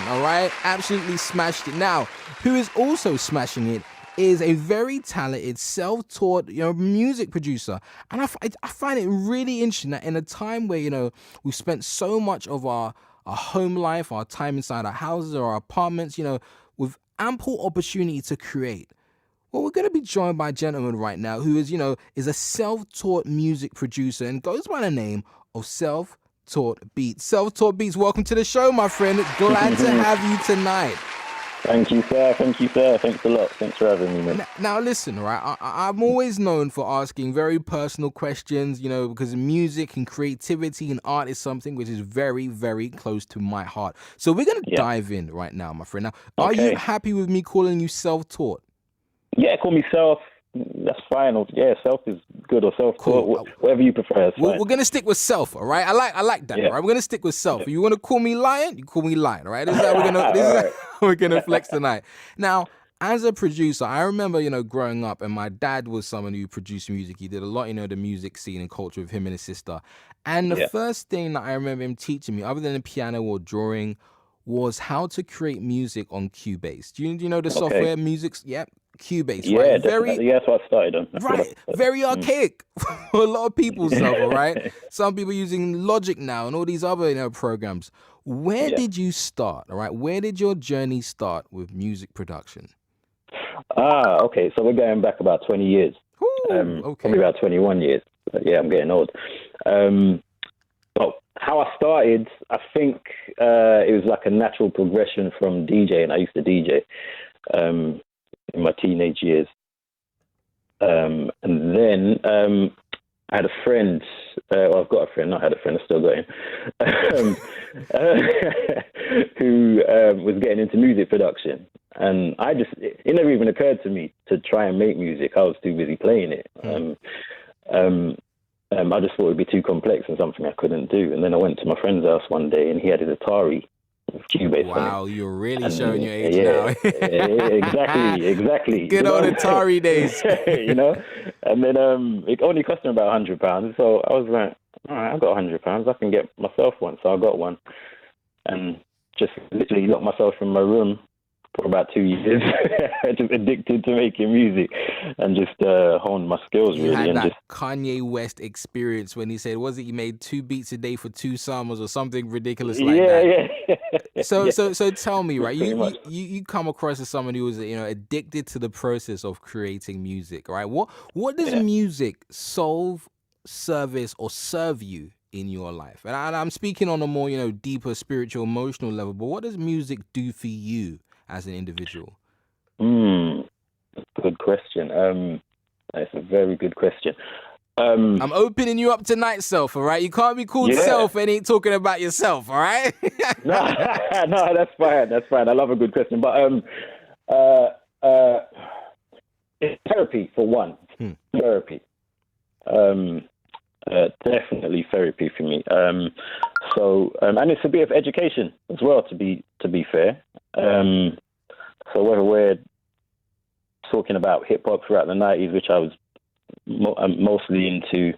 all right? Absolutely smashed it. Now, who is also smashing it is a very talented, self-taught, music producer. And I find it really interesting that in a time where, we've spent so much of our home life, our time inside our houses or our apartments, with ample opportunity to create. Well, we're going to be joined by a gentleman right now who is a self-taught music producer and goes by the name of Self-Taught Beats. Self-Taught Beats, welcome to the show, my friend. Glad to have you tonight. Thank you, sir. Thank you, sir. Thanks a lot. Thanks for having me, man. Now listen, right? I'm always known for asking very personal questions, because music and creativity and art is something which is very, very close to my heart. So we're going to dive in right now, my friend. Now, are you happy with me calling you self-taught? Yeah, call me self. That's fine. Yeah, self is good or self-taught, cool. Whatever you prefer. We're going to stick with self, all right? I like that, all right? We're going to stick with self. If you want to call me Lion, you call me Lion, all right? This is how we're going to flex tonight. Now, as a producer, I remember, growing up, and my dad was someone who produced music. He did a lot, the music scene and culture with him and his sister. And the first thing that I remember him teaching me, other than the piano or drawing, was how to create music on Cubase. Do you know the software, music? Yep. Cubase, yeah, right? Very, that's what I started on. Very archaic for a lot of people, all right? Some people using Logic now and all these other programs. Where did you start, all right? Where did your journey start with music production? Okay, so we're going back about 20 years. Probably about 21 years. But yeah, I'm getting old. But how I started, I think it was like a natural progression from DJing. I used to DJ. In my teenage years. And then I had a friend, I've got a friend, not had a friend, I still got him, who was getting into music production. And it never even occurred to me to try and make music. I was too busy playing it. I just thought it would be too complex and something I couldn't do. And then I went to my friend's house one day and he had his Atari. Cubase. Wow, you're really showing your age now. Exactly. Good old Atari days. And then it only cost me about £100. So I was like, all right, I've got £100. I can get myself one. So I got one and just literally locked myself in my room for about 2 years, just addicted to making music and just honed my skills really. You had and that just Kanye West experience when he said, was it you made 2 beats a day for 2 summers or something ridiculous like that? Yeah. So tell me, right? You come across as someone who was addicted to the process of creating music, right? What does music solve, service, or serve you in your life? And I'm speaking on a more deeper spiritual, emotional level. But what does music do for you as an individual? Good question. That's a very good question. I'm opening you up tonight, Self, all right? You can't be called Self and ain't talking about yourself, all right? No, that's fine. I love a good question. But it's therapy, for one. Therapy. Definitely therapy for me. And it's a bit of education as well, to be fair. So whether we're talking about hip hop throughout the 90s, which I was mostly into,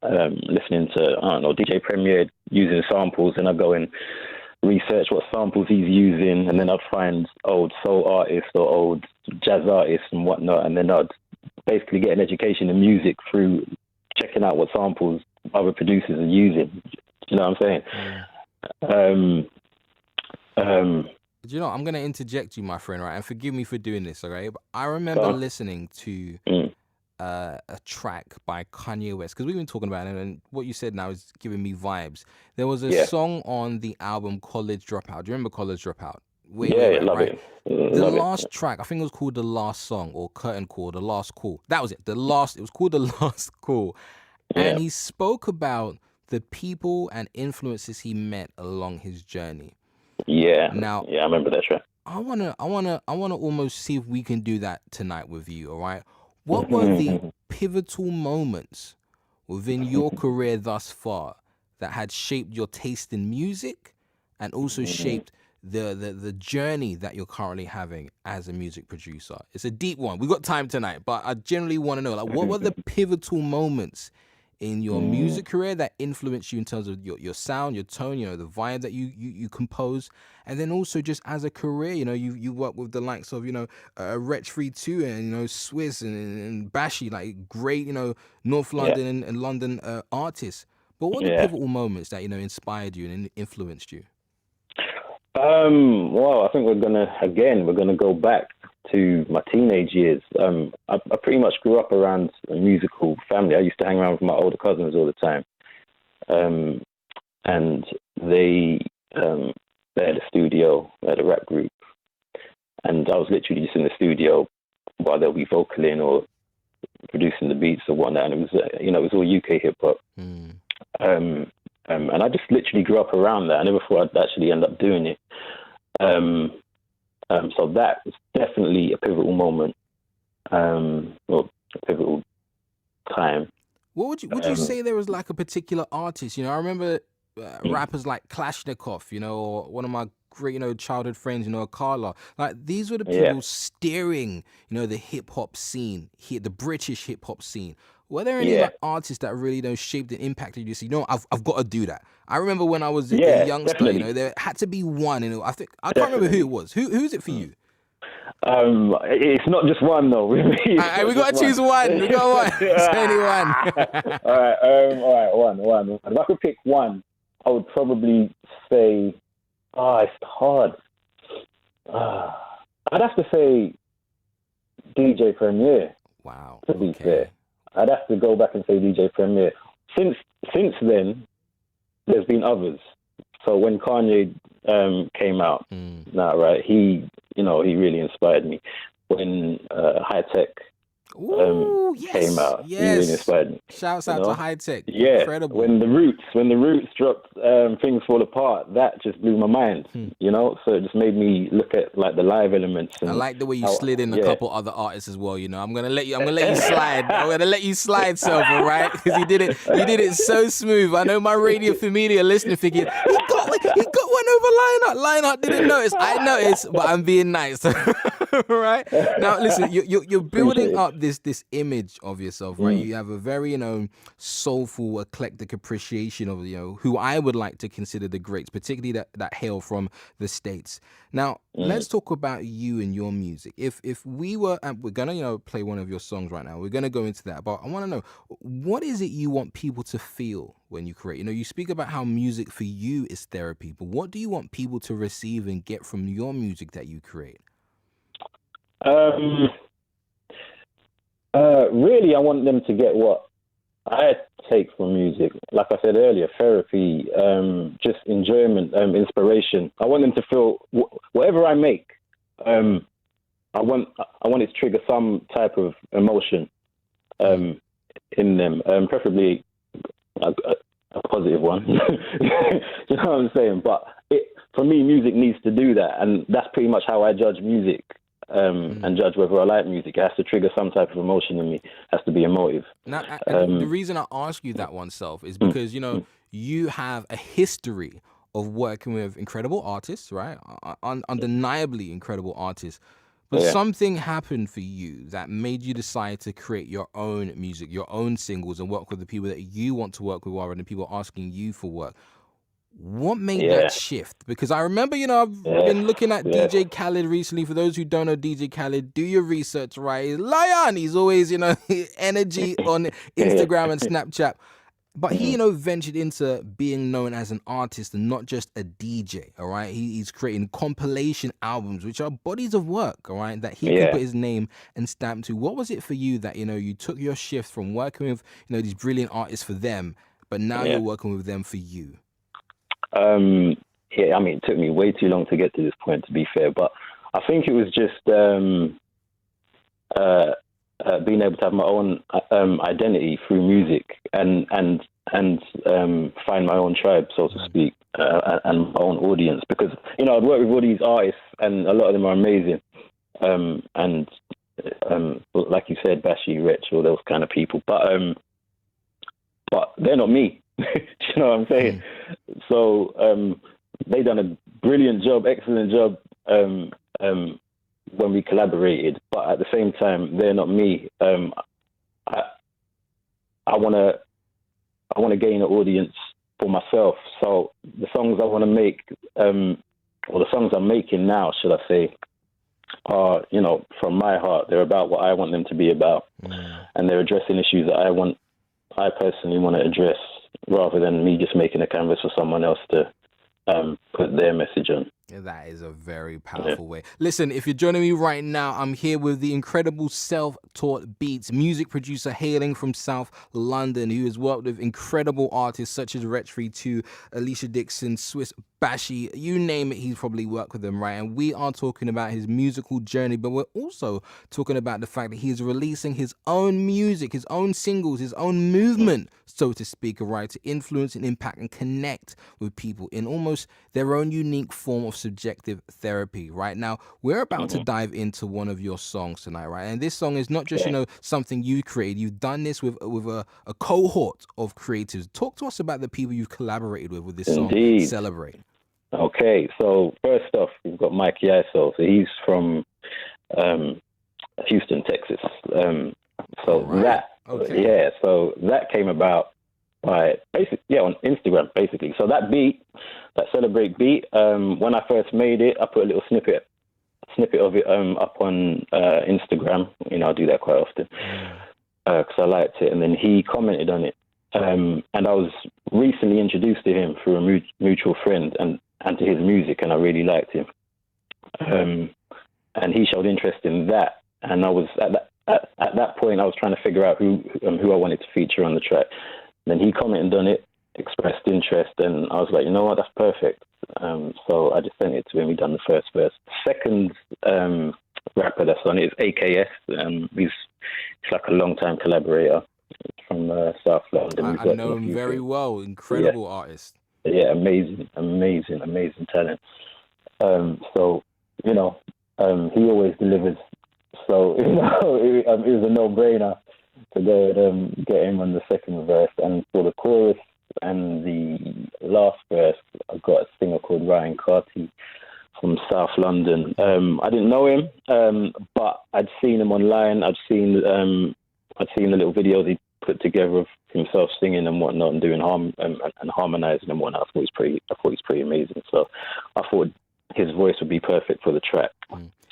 listening to, DJ Premier using samples, and I'd go and research what samples he's using, and then I'd find old soul artists or old jazz artists and whatnot, and then I'd basically get an education in music through checking out what samples other producers are using. You know what I'm saying? I'm going to interject you, my friend, right? And forgive me for doing this, okay? But I remember listening to a track by Kanye West, because we've been talking about it, and what you said now is giving me vibes. There was a song on the album College Dropout. Do you remember College Dropout? Love it. The last track, I think it was called The Last Song or Curtain Call, The Last Call. That was it. It was called The Last Call. And he spoke about the people and influences he met along his journey. Yeah. Now, I remember that track. I wanna almost see if we can do that tonight with you, all right? What were the pivotal moments within your career thus far that had shaped your taste in music and also shaped the journey that you're currently having as a music producer? It's a deep one. We got time tonight, but I generally want to know, like, what were the pivotal moments in your music career that influenced you in terms of your sound, your tone, the vibe that you compose, and then also just as a career, you work with the likes of Wretch 32 and Swiss and Bashi, like great North Yeah. London and London artists. But what are the Yeah. pivotal moments that inspired you and influenced you? Well, I think we're gonna go back to my teenage years. I pretty much grew up around a musical family. I used to hang around with my older cousins all the time, and they had a studio, they had a rap group, and I was literally just in the studio while they'll be vocaling or producing the beats or whatnot. And it was it was all UK hip hop. And I just literally grew up around that. I never thought I'd actually end up doing it. So that was definitely a pivotal moment, or a pivotal time. What would you say there was like a particular artist? I remember rappers like Kalashnikov, or one of my great, childhood friends, Carla. Like these were the people steering, the hip hop scene, the British hip hop scene. Were there any like artists that really shaped and impacted you? So I've got to do that. I remember when I was a youngster, definitely. there had to be one. I can't remember who it was. Who's it for you? It's not just one though. We got to choose one. We got one. It's only one. All right. One. If I could pick one, I would probably say, it's hard. I'd have to say DJ Premier. Wow. To be fair, I'd have to go back and say DJ Premier. Since then, there's been others. So when Kanye came out, he really inspired me. When High Tech came out, he really inspired me. Shouts out to High Tech. Yeah, incredible. When the Roots dropped Things Fall Apart, that just blew my mind. So it just made me look at like the live elements. And I like the way you slid in a couple other artists as well. I'm gonna let you slide. I'm gonna let you slide, Selva, right? Because you did it so smooth. I know my Radio Familia listener thinking he got one over Lionheart. Lionheart didn't notice. I noticed, but I'm being nice. Right now, listen. You're building up this image of yourself, right? You have a very soulful, eclectic appreciation of who I would like to consider the greats, particularly that hail from the States. Now, let's talk about you and your music. If we were we're gonna play one of your songs right now. We're gonna go into that, but I want to know, what is it you want people to feel when you create? You speak about how music for you is therapy, but what do you want people to receive and get from your music that you create? Really, I want them to get what I take from music. Like I said earlier, therapy, just enjoyment, inspiration. I want them to feel whatever I make. I want it to trigger some type of emotion in them, preferably a positive one. You know what I'm saying? But for me, music needs to do that, and that's pretty much how I judge music. And judge whether I like music. It has to trigger some type of emotion in me. It has to be emotive. Now, the reason I ask you that oneself is because, you have a history of working with incredible artists, right? Undeniably incredible artists. But something happened for you that made you decide to create your own music, your own singles, and work with the people that you want to work with rather than people asking you for work. What made that shift? Because I remember, I've been looking at DJ Khaled recently. For those who don't know DJ Khaled, do your research, right? He's Lion. He's always, energy on Instagram and Snapchat. But he, ventured into being known as an artist and not just a DJ, all right? He's creating compilation albums, which are bodies of work, all right, that he can put his name and stamp to. What was it for you that, you took your shift from working with, these brilliant artists for them, but now you're working with them for you? It took me way too long to get to this point, to be fair, but I think it was just being able to have my own identity through music and find my own tribe, so to speak, and my own audience, because I'd worked with all these artists and a lot of them are amazing, and like you said, Bashi, Rich, all those kind of people, but they're not me. Do you know what I'm saying? So they done a brilliant job, excellent job when we collaborated, but at the same time, they're not me. I want to I want to gain an audience for myself. So the songs I want to make, or the songs I'm making now, should I say, are, you know, from my heart. They're about what I want them to be about, and they're addressing issues that I personally want to address, rather than me just making a canvas for someone else to put their message on. That is a very powerful way. Listen, if you're joining me right now, I'm here with the incredible Self-Taught Beats music producer hailing from South London, who has worked with incredible artists such as Retry 2, Alicia Dixon, Swiss Bashi, you name it, he's probably worked with them, right? And we are talking about his musical journey, but we're also talking about the fact that he is releasing his own music, his own singles, his own movement, so to speak, right, to influence and impact and connect with people in almost their own unique form of subjective therapy. Right now, we're about to dive into one of your songs tonight, right? And this song is not just, you know, something you created. You've done this with a cohort of creatives. Talk to us about the people you've collaborated with this song, Celebrate. Okay, so first off, we've got Mike Iso. So he's from Houston, Texas. So that came about by on Instagram, basically. So that beat, that Celebrate beat, when I first made it, I put a little snippet of it up on Instagram. You know, I do that quite often because I liked it, and then he commented on it. And I was recently introduced to him through a mutual friend and to his music, and I really liked him. And he showed interest in that, and I was at that point I was trying to figure out who I wanted to feature on the track. Then he commented on it, expressed interest, and I was like, you know what, that's perfect. So I just sent it to him. He done the first verse. Second rapper that's on it is AKS. He's like a long-time collaborator from South London. I know him very well. Incredible artist. Yeah, amazing talent. So, you know, he always delivers. So, you know, it was a no-brainer to go and get him on the second verse. And for the chorus and the last verse, I've got a singer called Ryan Carty from South London. I didn't know him, but I'd seen him online. I'd seen the little videos he put together of himself singing and whatnot, and doing and harmonizing and whatnot. I thought he's pretty amazing. So I thought his voice would be perfect for the track.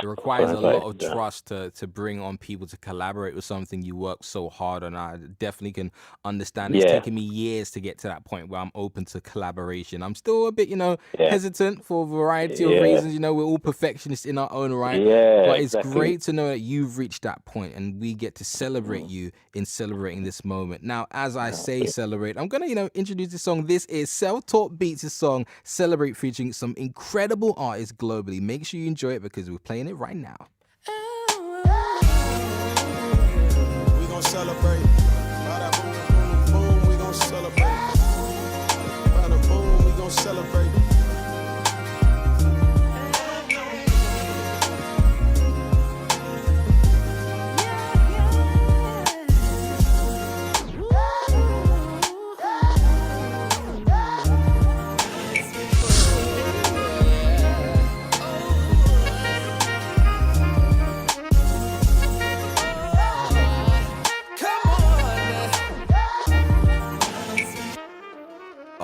It requires a lot of trust to bring on people to collaborate with something you work so hard on. I definitely can understand. It's taken me years to get to that point where I'm open to collaboration. I'm still a bit, hesitant for a variety of reasons. You know, we're all perfectionists in our own right. But it's great to know that you've reached that point and we get to celebrate you in celebrating this moment. Now, as I say celebrate, I'm going to, introduce this song. This is Self-Taught Beats' song, Celebrate, featuring some incredible artists globally. Make sure you enjoy it because we're playing it right now. We gon' celebrate. Bada boom, boom, boom, we gon' celebrate. Bada boom, we gon' celebrate.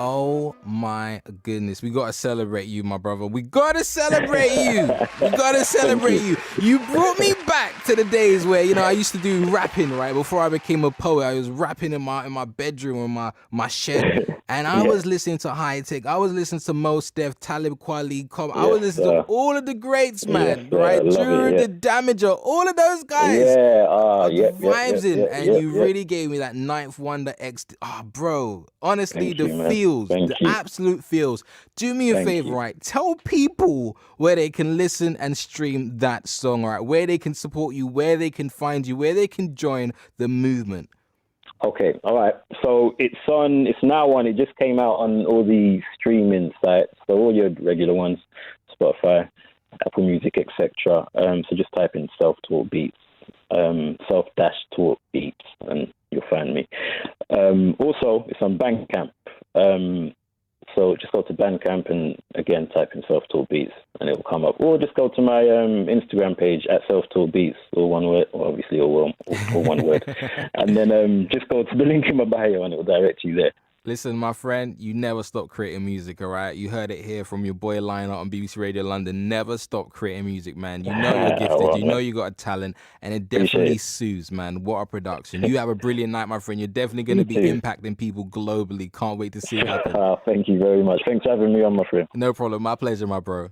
Oh my goodness, we gotta celebrate you, my brother. We gotta celebrate you. We gotta celebrate you. You brought me back to the days where, I used to do rapping, right? Before I became a poet, I was rapping in my bedroom, in my shed. And I was listening to High Tech. I was listening to Mos Def, Talib Kweli, I was listening to all of the greats, man, right? Drew the Damager, all of those guys. Vibes in. And you really gave me that Ninth Wonder X. Bro, honestly, the absolute feels. Do me a favor, right? Tell people where they can listen and stream that song, right? Where they can support you, where they can find you, where they can join the movement. Okay, all right. So it's now on. It just came out on all the streaming sites, so all your regular ones, Spotify, Apple Music, etc. So just type in Self-Taught Beats, Self-Taught Beats, and you'll find me. Also, it's on Bandcamp. So just go to Bandcamp and again type in Self-Taught Beats and it will come up. Or just go to my Instagram page at Self-Taught Beats, all one word, or obviously all one word. And then just go to the link in my bio and it will direct you there. Listen, my friend, you never stop creating music, all right? You heard it here from your boy Lionheart on BBC Radio London. Never stop creating music, man. You know you're gifted. Well, You know you got a talent, and it appreciate definitely it. suits, man. What a production. You have a brilliant night, my friend. You're definitely going to You be too. impacting people globally. Can't wait to see it happen. Thank you very much. Thanks for having me on, my friend. No problem. My pleasure, my bro.